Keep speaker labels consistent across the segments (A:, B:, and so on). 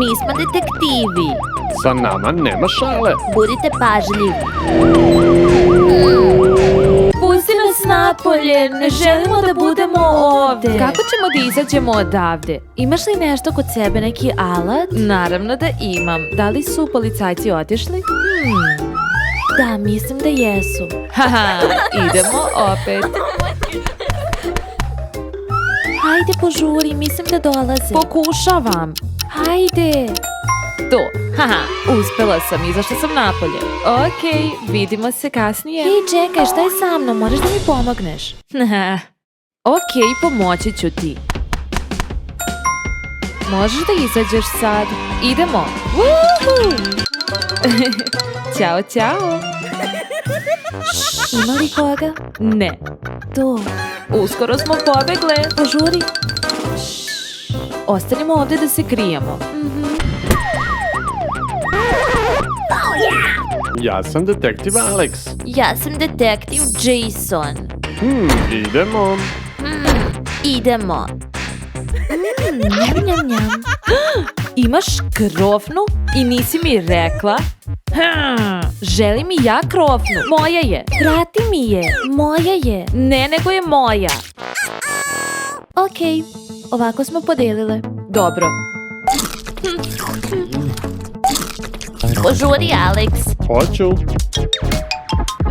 A: Mi smo detektivi.
B: Sa nama nema šale.
A: Budite pažljivi.
C: Pusti nas napolje, ne želimo da budemo ovde. Kako ćemo da izađemo odavde? Imaš li nešto kod sebe, neki alat? Naravno da imam. Da li su policajci otišli? Da, mislim da jesu. Haha, idemo opet. Hajde požuri, mislim da dolaze. Pokušavam. Hajde. To, haha, uspela sam, izašla sam napolje. Okej, vidimo se kasnije. Hej, čekaj, šta je sa mnom? Moraš da mi pomogneš. Okej, pomoći ću ti. Možeš da izađeš sad. Idemo. Woohoo! Ćao, ćao. Ima li koga? Ne. To. Uskoro smo pobegle. Požuri. Ostanimo ovde da se krijemo.
B: Ja sam detektiv Alex.
A: Ja sam detektiv Jason.
B: Idemo.
A: Idemo.
C: Njam, njam, njam. Imaš krofnu i nisi mi rekla? Želim i ja krofnu. Moja je. Vrati mi je. Moja je. Ne, nego je moja. Okej, ovako smo podelile. Dobro.
A: Požuri, Alex.
B: Hoću.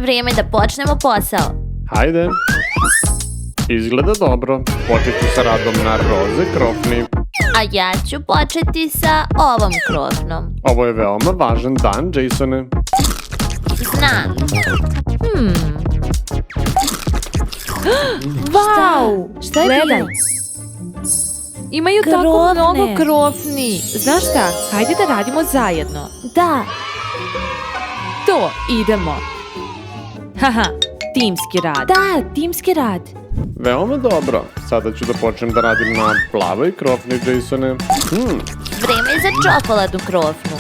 A: Vrijeme da počnemo posao.
B: Hajde. Izgleda dobro. Počet ću sa radom na roze krofni.
A: A ja ću početi sa ovom krofnom.
B: Ovo je veoma važan dan, Jasone.
A: Znam.
C: Vau! Šta je
A: Gledaj.
C: bilo? Imaju tako
A: Krofne.
C: mnogo krofni. Znaš šta? Hajde da radimo zajedno.
A: Da.
C: To, idemo. Haha, timski rad. Da, timski rad.
B: Veoma dobro. Sada ću da počnem da radim na plavoj krofni, Jasone.
A: Vrijeme je za čokoladnu krofnu.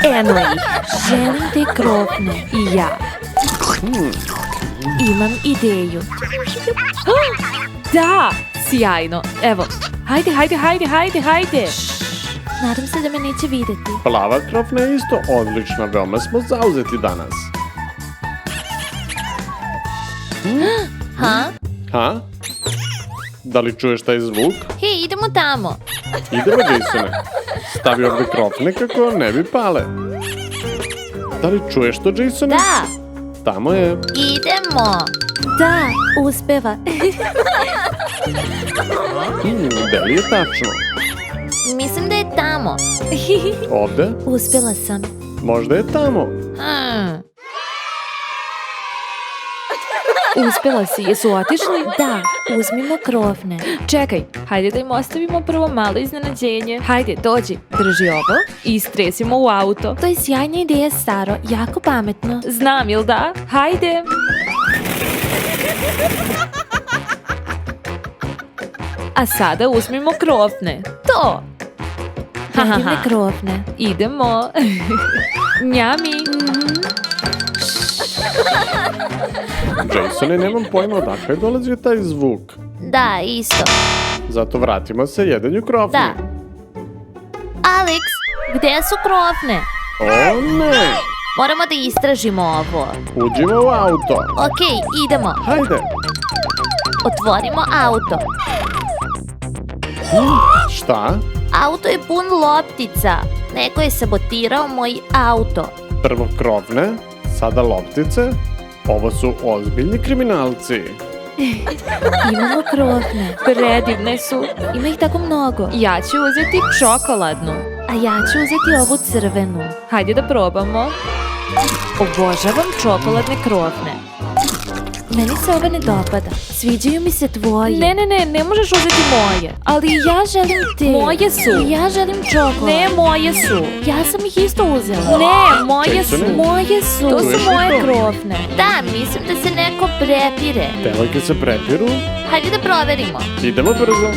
C: Eno ih. Želim te krofne. I ja. Imam ideju. Da, sjajno. Evo, hajde, hajde, hajde, hajde, hajde. Nadam se da me neće vidjeti.
B: Plava krofna je isto odlična. Veoma smo zauzeti danas. Ha? Da li čuješ taj zvuk?
A: Hej, idemo tamo.
B: Idemo, Jasone. Stavi ovdje krofne kako ne bi pale. Da li čuješ to, Jasone?
A: Da.
B: Tamo je.
A: Idemo.
C: Da, uspeva.
B: Da li je tačno?
A: Mislim da je tamo.
B: Ovdje?
C: Uspela sam.
B: Možda je tamo.
C: Uspela si, jesu otišli? Da, uzmimo krofne. Čekaj, hajde da im ostavimo prvo malo iznenađenje. Hajde, dođi, drži ovo i istresimo u auto. To je sjajna ideja, Staro, jako pametno. Znam, jel da? Hajde. A sada uzmimo krofne. To! Predivne krofne. Idemo. Njami.
B: Jasone, nemam pojma odakle je dolazio taj zvuk.
A: Da, isto.
B: Zato vratimo se jedenju krofni.
A: Da. Alex, gdje su krofne?
B: O ne!
A: Moramo da istražimo ovo.
B: Uđimo u auto.
A: Okej, idemo.
B: Hajde.
A: Otvorimo auto.
B: Šta?
A: Auto je pun loptica. Neko je sabotirao moj auto.
B: Prvo krofne, sada loptice. Ovo su ozbiljni kriminalci.
C: Imamo krofne. Predivne su. Ima ih tako mnogo. Ja ću uzeti čokoladnu. A ja ću uzeti ovu crvenu. Hajde da probamo. Obožavam čokoladne krofne. Meni se ove ne dopada. Sviđaju mi se tvoje. Ne možeš uzeti moje. Ali ja želim te. Moje su. I ja želim čokolad. Ne, moje su. Ja sam ih isto uzela. Ne, moje su. Moje su. To su moje krofne.
A: Da, mislim da se neko prepire.
B: Devojke se prepiru.
A: Hajde da proverimo.
B: Idemo brzo.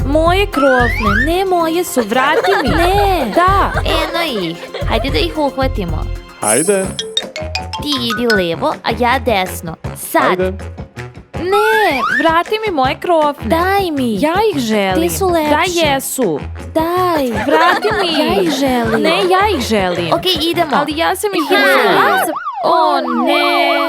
C: Moje krofne. Ne, moje su. Vrati mi. Ne. Da.
A: Eno ih. Hajde da ih uhvatimo.
B: Hajde.
A: Ti idi levo, a ja desno. Sad.
B: Hajde.
C: Ne, vrati mi moje krofne.
A: Daj mi.
C: Ja ih želim.
A: Ti su lepše.
C: Da, jesu.
A: Daj.
C: Vrati mi.
A: Ja ih želim.
C: Ne, ja ih želim.
A: Ok, idemo.
C: Ali ja sam ih
A: Ja.
C: uzela. O ne.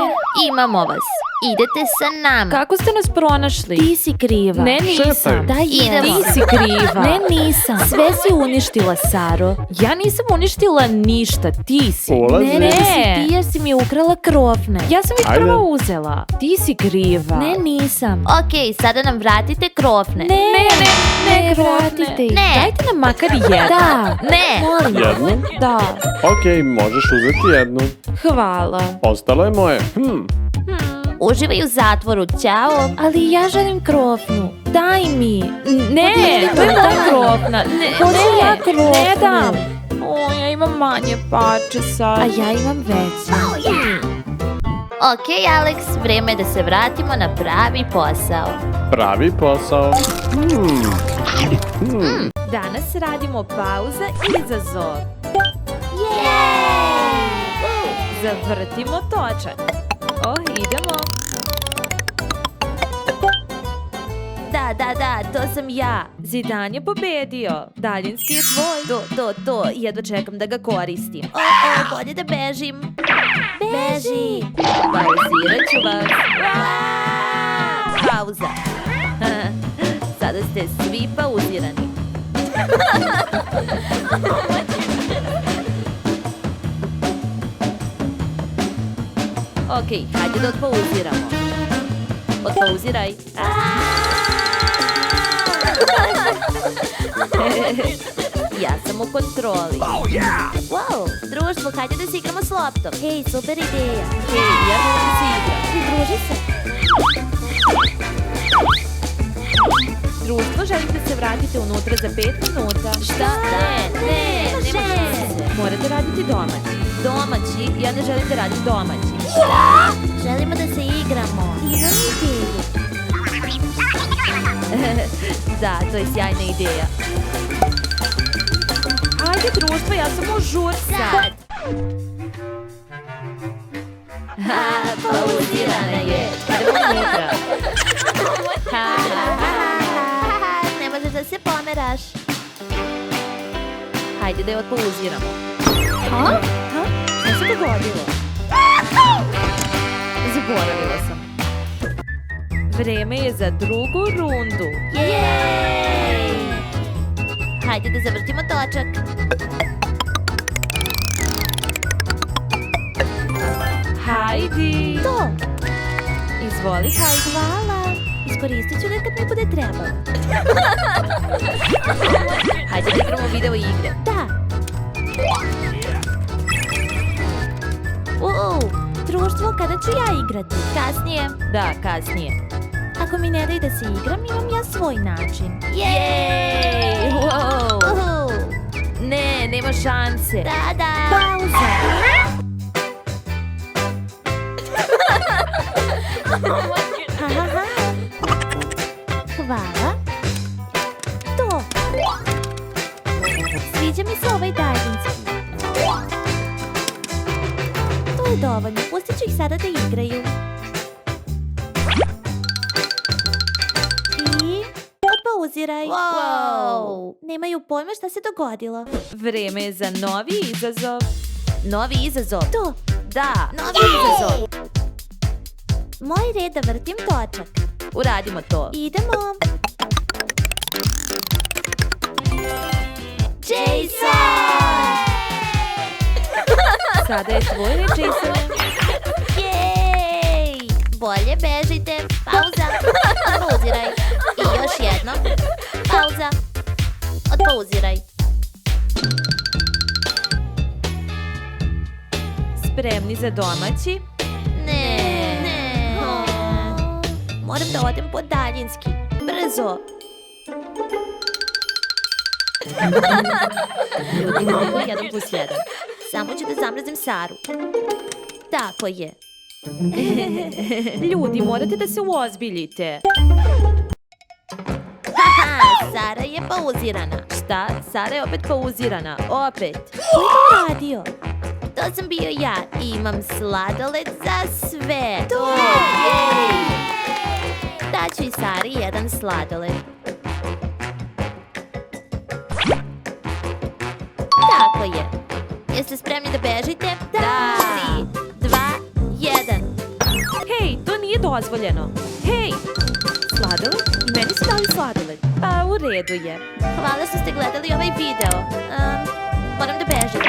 A: Imamo vas. Idete sa nama.
C: Kako ste nas pronašli?
A: Ti si kriva.
C: Ne, nisam.
B: Šefe.
A: Da,
C: Ti
A: jesam.
C: si kriva.
A: Ne, nisam.
C: Sve si uništila, Saro. Ja nisam uništila ništa, ti si.
B: Ulazi.
A: Ne, nisi ti jer si mi ukrala krofne.
C: Ja sam ih
B: Ajde.
C: prvo uzela. Ti si kriva.
A: Ne, nisam. Ok, sada nam vratite krofne.
C: Ne,
A: vratite ih.
C: Ne. Dajte nam makar jedan.
A: Da.
C: Ne.
A: Molim.
B: Jednu?
C: Da.
B: Ok, možeš uzeti jednu.
C: Hvala.
B: Ostalo je moje.
A: Uživaj u zatvoru, ćao. Ali ja želim krofnu. Daj mi.
C: Ne, to je moja krofna. Ne,
A: Hoću ja krofnu.
C: Ne dam. O, ja imam manje parče sad.
A: A ja imam veće. Ok, Alex, vreme je da se vratimo na pravi posao.
B: Pravi posao.
C: Danas radimo pauza i izazov. Zavrtimo točak. Idemo.
A: Da, to sam ja.
C: Zidan je pobedio. Daljinski je tvoj.
A: To, jedva čekam da ga koristim. Bolje da bežim. Beži.
C: Pauzirat ću vas.
A: Pauza. Sada ste svi pauzirani. Ok, hajde da odpauziramo. Odpauziraj. Ja sam u kontroli. Wow, društvo, hajde da se igramo s loptom. Hej, super ideja. Hej, ja želim da se igram. Pridruži se.
C: Društvo, želim da se vratite unutra za 5 minuta.
A: Šta? Ne, nema šanse.
C: Morate raditi domaći.
A: Domaći, ja ne želim da radim domaći. Želimo da se igramo. Imam ideju. Da, to je sjajna ideja.
C: Ajde, društvo, ja sam u žurci.
A: Sad. Pauzirana je.
C: Idemo unutra.
A: Ne možeš da se pomeraš.
C: Hajde da je odpauziramo.
A: Šta se dogodilo?
C: Zaboravila sam. Vreme je za drugu rundu.
A: Jej! Hajde da zavrtimo točak.
C: Hajdi.
A: To.
C: Izvoli, hajdi.
A: Hvala. Iskoristit ću ga kad mi bude trebalo.
C: Hajde da igramo video igre.
A: Da. Društvo, kada ću ja igrati? Kasnije.
C: Da, kasnije.
A: Ako mi ne daju da se igram, imam ja svoj način.
C: Jej! Wow! Ne, nema šanse.
A: Da. Pauza. Hvala. To. Sviđa mi se ovaj daljinski. To je dovoljno. Pustit ću ih sada da igraju. I odpauziraj. Wow. Nemaju pojma šta se dogodilo.
C: Vreme je za novi izazov.
A: Novi izazov. To.
C: Da.
A: Novi izazov. Moj red da vrtim točak.
C: Uradimo to.
A: Idemo. Jason!
C: Sada je tvoj red, Jasone.
A: Jej! Bolje bežite. Pauza. Odpauziraj. I još jednom. Pauza. Odpauziraj.
C: Spremni za domaći?
A: Ne. Moram da odem po daljinski. Brzo.
C: Ljudi, mogu 1+1.
A: Samo ću da zamrzim Saru. Tako je.
C: Ljudi, morate da se uozbiljite.
A: Sara je pauzirana.
C: Šta? Sara je opet pauzirana. Opet.
A: Ko je to radio? To sam bio ja. Imam sladoled za sve. To! Jej! Daću i Sari jedan sladoled. Tako je. Jeste spremni da bežite? Da! 3, 2, 1.
C: Hej, to nije dozvoljeno. Hej! Sladoled? I meni su dali sladoled. Pa, u redu je.
A: Hvala što ste gledali ovaj video. Moram da bežim.